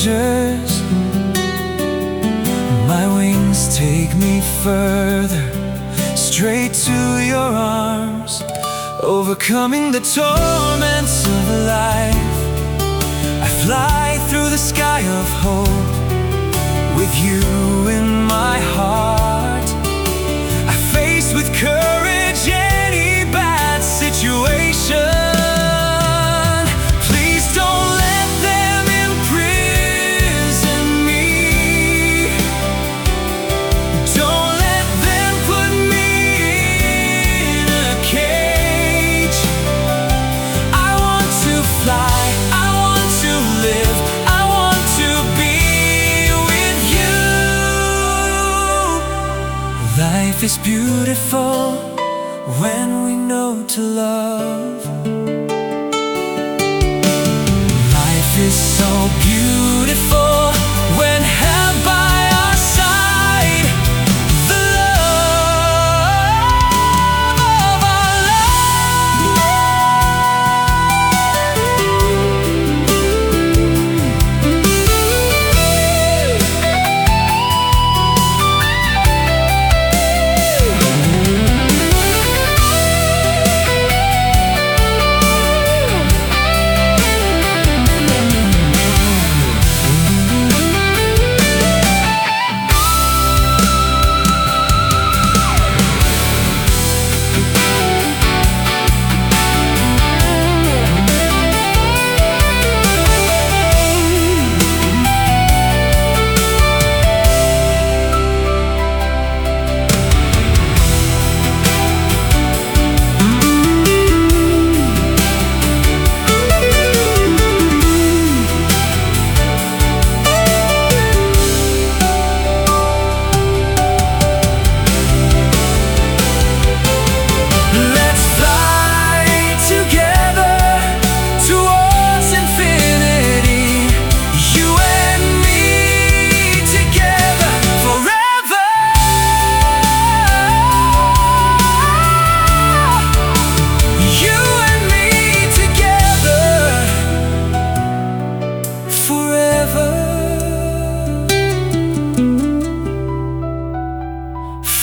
dangers. My wings take me further, straight to your arms, overcoming the torments of life. I fly through the sky of hope, with you in my heart. I face with courage any bad situation. Please don't let them imprison me. Don't let them put me in a cage. I want to fly, I want to live, I want to be with you. Life is beautiful when we know to love. Life is so beautiful when held by our side. The love of our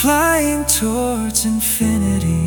flying towards infinity.